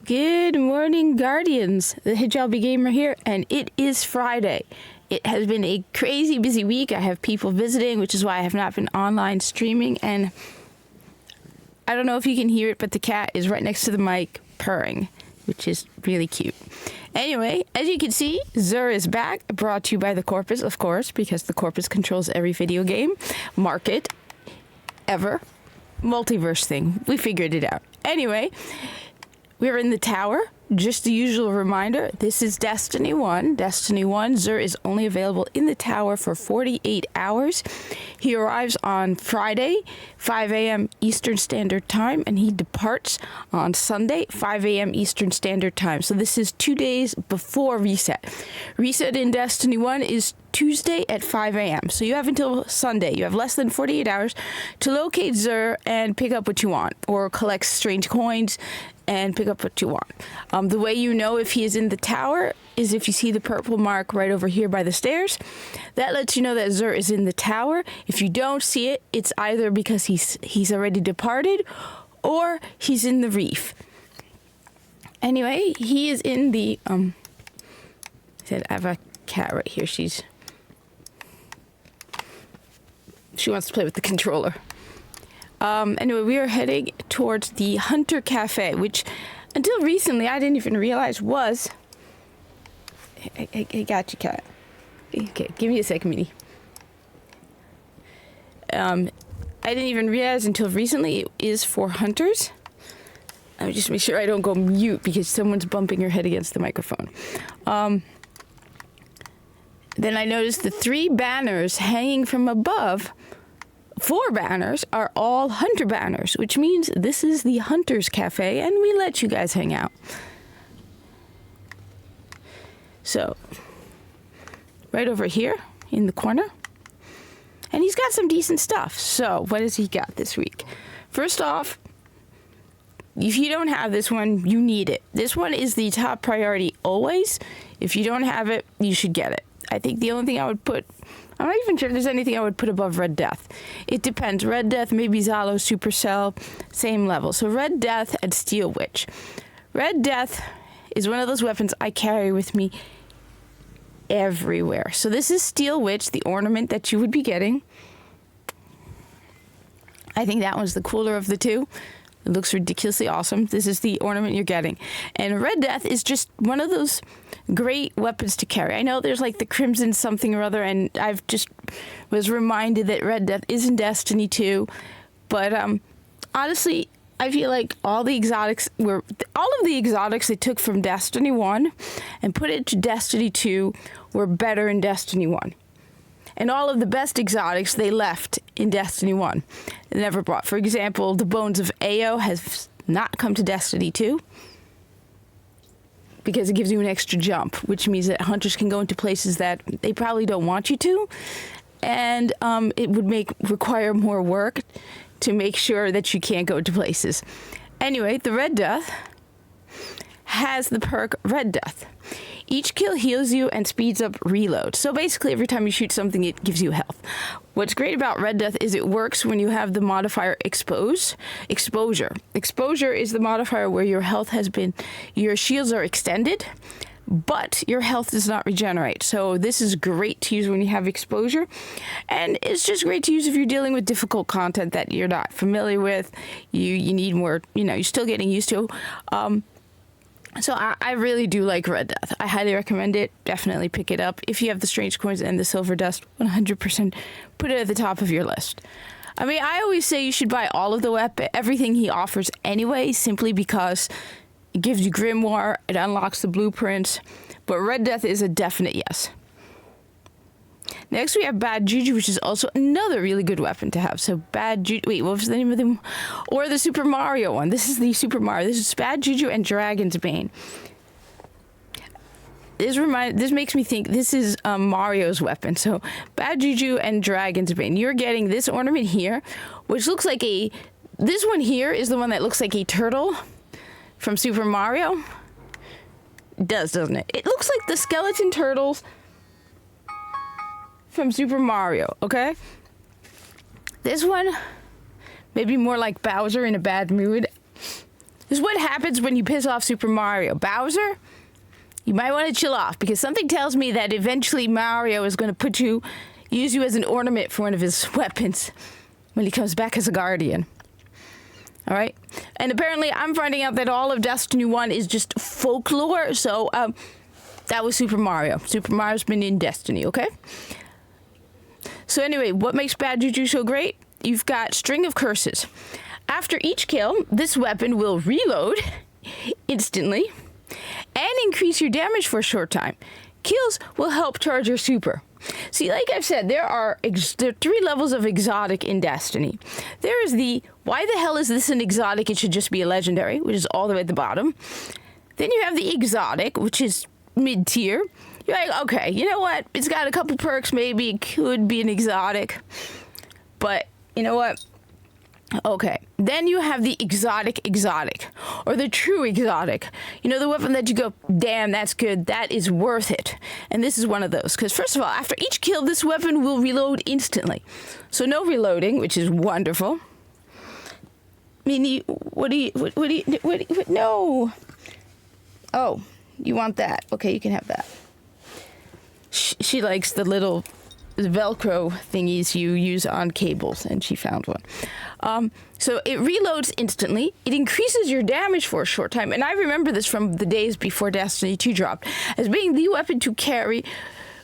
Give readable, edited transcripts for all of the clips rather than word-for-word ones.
Good morning, Guardians. The Hijabi Gamer here, and it is Friday. It has been a crazy busy week. I have people visiting, which is why I have not been online streaming, and I don't know if you can hear it, but the cat is right next to the mic purring, which is really cute. Anyway, as you can see, Xur is back, brought to you by the Corpus, of course, because the Corpus controls every video game, market, ever, multiverse thing. We figured it out. Anyway, we're in the tower. Just the usual reminder, this is Destiny 1. Destiny 1, Xur is only available in the tower for 48 hours. He arrives on Friday, 5 a.m. Eastern Standard Time, and he departs on Sunday, 5 a.m. Eastern Standard Time. So this is 2 days before reset. Reset in Destiny 1 is Tuesday at 5 a.m. So you have until Sunday. You have less than 48 hours to locate Xur and pick up what you want, or collect strange coins and pick up what you want. The way you know if he is in the tower is if you see the purple mark right over here by the stairs. That lets you know that Xur is in the tower. If you don't see it, it's either because he's already departed or he's in the reef. Anyway, he is in the I said I have a cat right here. She wants to play with the controller. Anyway, we are heading towards the Hunter Cafe, which until recently I didn't even realize was... I got you, cat. Okay, give me a second, Minnie. I didn't even realize until recently it is for hunters. Let me just make sure I don't go mute because someone's bumping her head against the microphone. Then I noticed the 3 banners hanging from above. 4 banners are all hunter banners, which means this is the Hunter's Cafe, and we let you guys hang out. So, right over here in the corner. And he's got some decent stuff. So, what has he got this week? First off, if you don't have this one, you need it. This one is the top priority always. If you don't have it, you should get it. I think the only thing I would put... I'm not even sure if there's anything I would put above Red Death. It depends. Red Death, maybe Zalo, Supercell, same level. So Red Death and Steel Witch. Red Death is one of those weapons I carry with me everywhere. So this is Steel Witch, the ornament that you would be getting. I think that one's the cooler of the two. It looks ridiculously awesome. This is the ornament you're getting. And Red Death is just one of those great weapons to carry. I know there's like the Crimson something or other, and I've just was reminded that Red Death is in Destiny 2. But honestly, I feel like all of the exotics they took from Destiny 1 and put it to Destiny 2 were better in Destiny 1. And all of the best exotics they left in Destiny 1. They never brought. For example, the Bones of Ao has not come to Destiny 2 because it gives you an extra jump, which means that hunters can go into places that they probably don't want you to. And it would require more work to make sure that you can't go to places. Anyway, the Red Death has the perk Red Death. Each kill heals you and speeds up reload. So basically, every time you shoot something, it gives you health. What's great about Red Death is it works when you have the modifier exposure. Exposure is the modifier where your shields are extended, but your health does not regenerate. So this is great to use when you have exposure. And it's just great to use if you're dealing with difficult content that you're not familiar with. You need more, you're still getting used to. So I really do like Red Death. I highly recommend it. Definitely pick it up. If you have the Strange Coins and the Silver Dust, 100% put it at the top of your list. I mean, I always say you should buy all of the everything he offers anyway, simply because it gives you Grimoire, it unlocks the blueprints, but Red Death is a definite yes. Next, we have Bad Juju, which is also another really good weapon to have. So Bad Juju... Wait, what was the name of them? Or the Super Mario one. This is the Super Mario. This is Bad Juju and Dragon's Bane. This makes me think this is Mario's weapon. So Bad Juju and Dragon's Bane. You're getting this ornament here, which looks like a... This one here is the one that looks like a turtle from Super Mario. It does, doesn't it? It looks like the skeleton turtles from Super Mario, okay? This one, maybe more like Bowser in a bad mood. This is what happens when you piss off Super Mario. Bowser, you might want to chill off, because something tells me that eventually Mario is going to use you as an ornament for one of his weapons when he comes back as a guardian. All right? And apparently I'm finding out that all of Destiny 1 is just folklore, so that was Super Mario. Super Mario's been in Destiny, okay? So anyway, what makes Bad Juju so great? You've got String of Curses. After each kill, this weapon will reload instantly and increase your damage for a short time. Kills will help charge your super. See, like I've said, there are 3 levels of exotic in Destiny. There is the, why the hell is this an exotic? It should just be a legendary, which is all the way at the bottom. Then you have the exotic, which is mid-tier. You're like, okay, you know what? It's got a couple perks, maybe it could be an exotic. But, you know what? Okay, then you have the exotic, or the true exotic. You know, the weapon that you go, damn, that's good, that is worth it. And this is one of those, because first of all, after each kill, this weapon will reload instantly. So no reloading, which is wonderful. Minnie, no. Oh, you want that? Okay, you can have that. She likes the little Velcro thingies you use on cables, and she found one. So it reloads instantly. It increases your damage for a short time, and I remember this from the days before Destiny 2 dropped as being the weapon to carry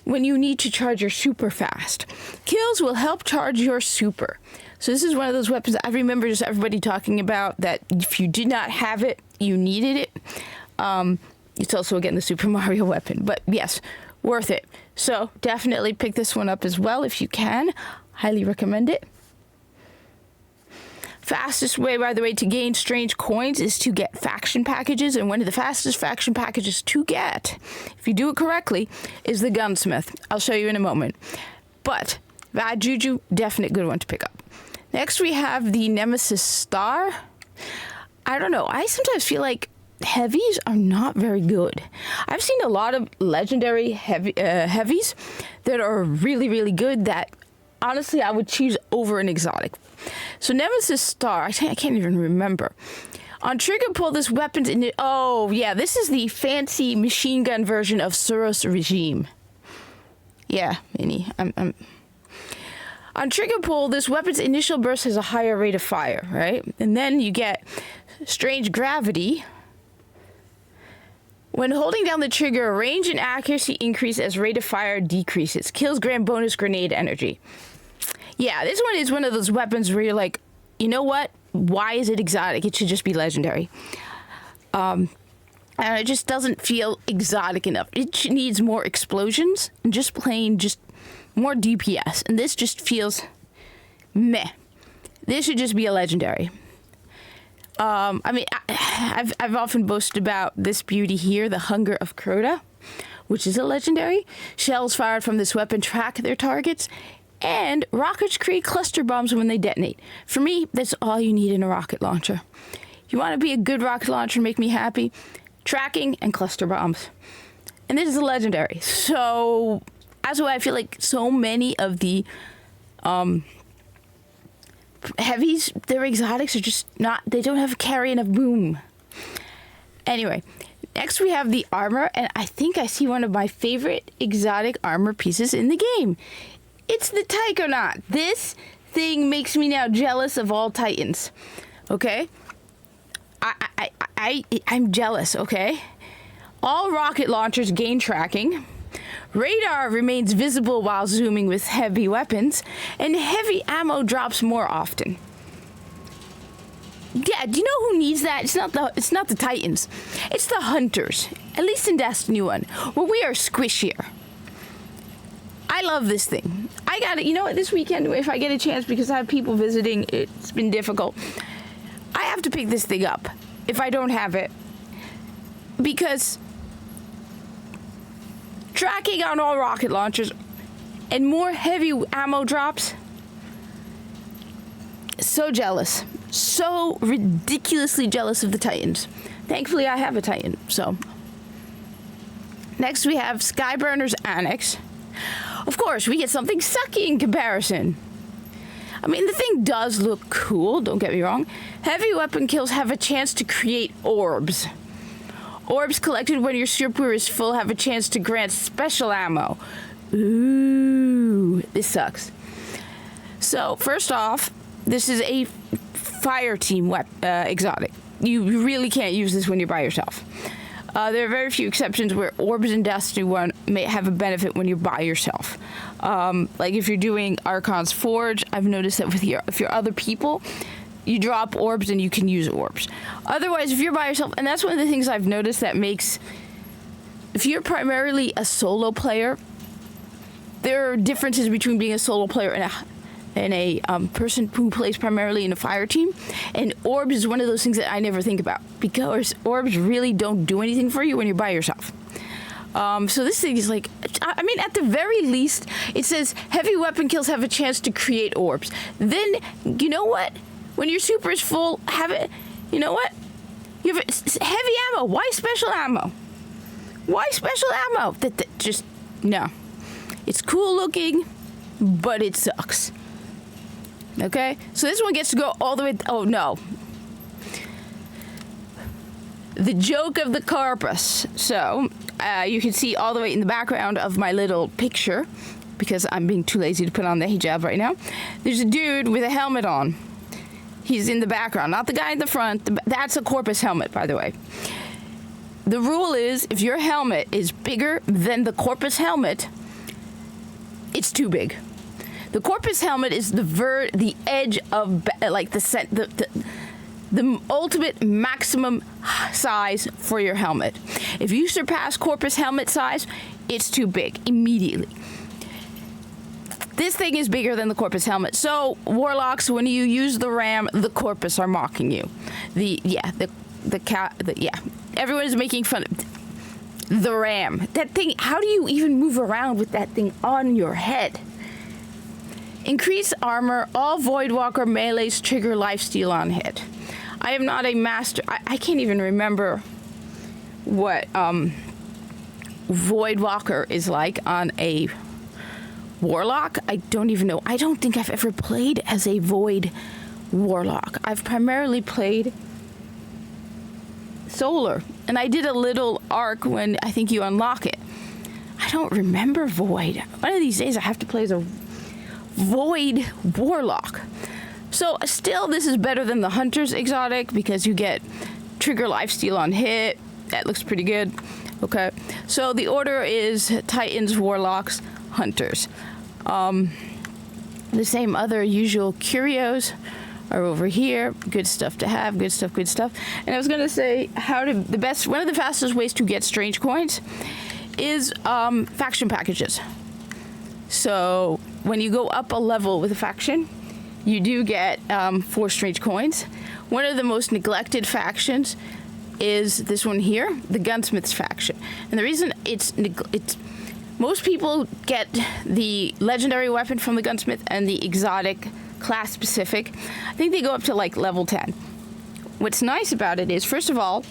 when you need to charge your super fast. Kills will help charge your super. So this is one of those weapons I remember just everybody talking about, that if you did not have it, you needed it. It's also, again, the Super Mario weapon, but yes, worth it. So definitely pick this one up as well if you can. Highly recommend it. Fastest way, by the way, to gain strange coins is to get faction packages, and one of the fastest faction packages to get, if you do it correctly, is the Gunsmith. I'll show you in a moment. But Bad Juju, definite good one to pick up. Next we have the Nemesis Star. I don't know, I sometimes feel like heavies are not very good. I've seen a lot of legendary heavies that are really, really good that honestly I would choose over an exotic. So Nemesis Star, I can't even remember. On trigger pull, this weapon's in it. Oh yeah, this is the fancy machine gun version of Suros Regime. Yeah, Minnie, on trigger pull, this weapon's initial burst has a higher rate of fire, right? And then you get strange gravity. When holding down the trigger, range and accuracy increase as rate of fire decreases. Kills grant bonus grenade energy. Yeah, this one is one of those weapons where you're like, you know what? Why is it exotic? It should just be legendary. And it just doesn't feel exotic enough. It needs more explosions and just more DPS. And this just feels meh. This should just be a legendary. I mean, I've often boasted about this beauty here, the Hunger of Croa, which is a legendary. Shells fired from this weapon track their targets, and rockets create cluster bombs when they detonate. For me, that's all you need in a rocket launcher. You want to be a good rocket launcher, make me happy? Tracking and cluster bombs. And this is a legendary. So that's why I feel like so many of the heavies, their exotics are just not, they don't have carry enough boom. Anyway, next we have the armor, and I think I see one of my favorite exotic armor pieces in the game. It's the Tyonaut. This thing makes me now jealous of all Titans. Okay? I'm jealous, okay? All rocket launchers gain tracking. Radar remains visible while zooming with heavy weapons, and heavy ammo drops more often. Yeah, do you know who needs that? It's not the Titans. It's the Hunters. At least in Destiny 1, where we are squishier. I love this thing. I got it. You know what? This weekend, if I get a chance, because I have people visiting, it's been difficult. I have to pick this thing up if I don't have it, because tracking on all rocket launchers and more heavy ammo drops. So jealous. So ridiculously jealous of the Titans. Thankfully, I have a Titan, so. Next, we have Skyburner's Annex. Of course, we get something sucky in comparison. I mean, the thing does look cool, don't get me wrong. Heavy weapon kills have a chance to create orbs. Orbs collected when your super is full have a chance to grant special ammo. Ooh, this sucks. So, first off, this is a fire team exotic. You really can't use this when you're by yourself. There are very few exceptions where orbs in Destiny 1 may have a benefit when you're by yourself. Like if you're doing Archon's Forge, I've noticed that with if you're other people, you drop orbs and you can use orbs. Otherwise, if you're by yourself, and that's one of the things I've noticed that makes, if you're primarily a solo player, there are differences between being a solo player and a person who plays primarily in a fire team. And orbs is one of those things that I never think about, because orbs really don't do anything for you when you're by yourself. So this thing is like, I mean, at the very least, it says heavy weapon kills have a chance to create orbs. Then, you know what? When your super is full, have it, you know what? You have heavy ammo. Why special ammo? Why special ammo? That just, no. It's cool looking, but it sucks. Okay? So this one gets to go all the way, oh no. The joke of the corpus. So, you can see all the way in the background of my little picture, because I'm being too lazy to put on the hijab right now. There's a dude with a helmet on. He's in the background, not the guy in the front. That's a corpus helmet, by the way. The rule is, if your helmet is bigger than the corpus helmet, it's too big. The corpus helmet is the edge of, like, the ultimate maximum size for your helmet. If you surpass corpus helmet size, it's too big immediately. This thing is bigger than the corpus helmet. So, warlocks, when you use the ram, the corpus are mocking you. Everyone is making fun of the ram. That thing, how do you even move around with that thing on your head? Increase armor, all Voidwalker melees trigger lifesteal on hit. I am not a master. I can't even remember what Voidwalker is like on a warlock. I don't even know. I don't think I've ever played as a Void warlock. I've primarily played solar, and I did a little arc when I think you unlock it. I don't remember Void. One of these days I have to play as a Void warlock. So still, this is better than the Hunter's exotic because you get trigger lifesteal on hit. That looks pretty good. Okay, so the order is Titans, Warlocks, Hunters. The same other usual curios are over here. Good stuff to have. Good stuff. Good stuff. And I was gonna say one of the fastest ways to get strange coins is faction packages. So when you go up a level with a faction, you do get 4 strange coins. One of the most neglected factions is this one here, the Gunsmith's faction. And the reason it's most people get the legendary weapon from the Gunsmith and the exotic class specific. I think they go up to like level 10. What's nice about it is, first of all,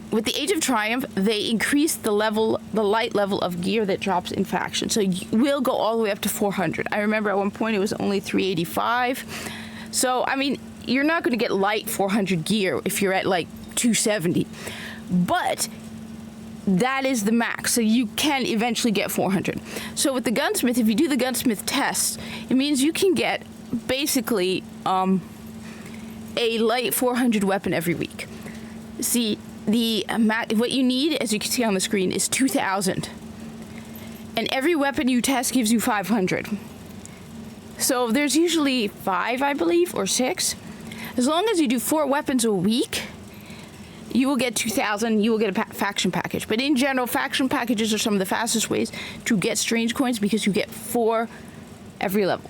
with the Age of Triumph, they increase the light level of gear that drops in faction. So you will go all the way up to 400. I remember at one point it was only 385. So, I mean, you're not going to get light 400 gear if you're at like 270. But that is the max. So you can eventually get 400. So with the Gunsmith, if you do the Gunsmith test, it means you can get basically a light 400 weapon every week. See, what you need, as you can see on the screen, is 2,000. And every weapon you test gives you 500. So there's usually 5, I believe, or 6. As long as you do 4 weapons a week, you will get 2,000. You will get a faction package. But in general, faction packages are some of the fastest ways to get strange coins because you get 4 every level.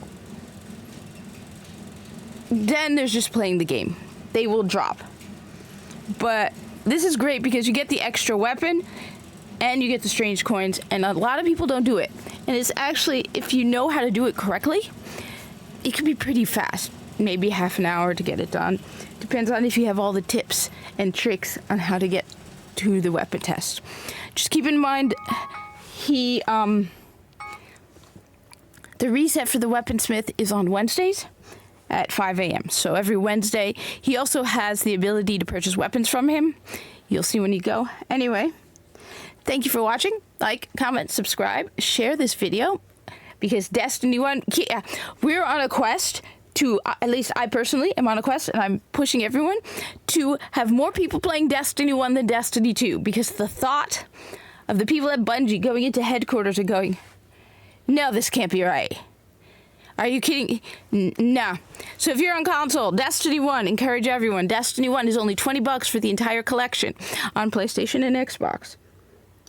Then there's just playing the game. They will drop. But this is great because you get the extra weapon and you get the strange coins, and a lot of people don't do it. And it's actually, if you know how to do it correctly, it can be pretty fast. Maybe half an hour to get it done. Depends on if you have all the tips and tricks on how to get to the weapon test. Just keep in mind, the The reset for the weaponsmith is on Wednesdays at 5 a.m. So every Wednesday, he also has the ability to purchase weapons from him. You'll see when you go. Anyway, thank you for watching. Like, comment, subscribe, share this video, because Destiny 1, yeah, we're on a quest to, at least I personally am on a quest, and I'm pushing everyone to have more people playing Destiny 1 than Destiny 2, because the thought of the people at Bungie going into headquarters and going, no, this can't be right. Are you kidding? Nah. So if you're on console, Destiny 1, encourage everyone. Destiny 1 is only $20 for the entire collection on PlayStation and Xbox.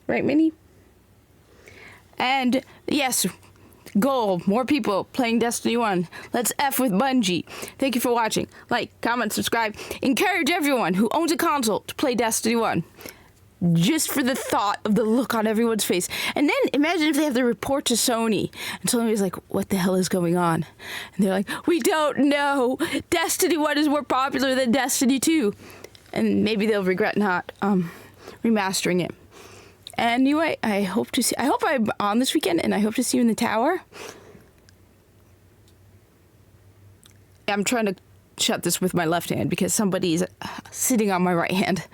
Right, Minnie? And yes, goal, more people playing Destiny 1. Let's F with Bungie. Thank you for watching. Like, comment, subscribe. Encourage everyone who owns a console to play Destiny 1. Just for the thought of the look on everyone's face. And then imagine if they have the report to Sony and Sony's like, what the hell is going on? And they're like, we don't know. Destiny 1 is more popular than Destiny 2. And maybe they'll regret not remastering it. Anyway, I hope I'm on this weekend, and I hope to see you in the tower. I'm trying to shut this with my left hand because somebody's sitting on my right hand.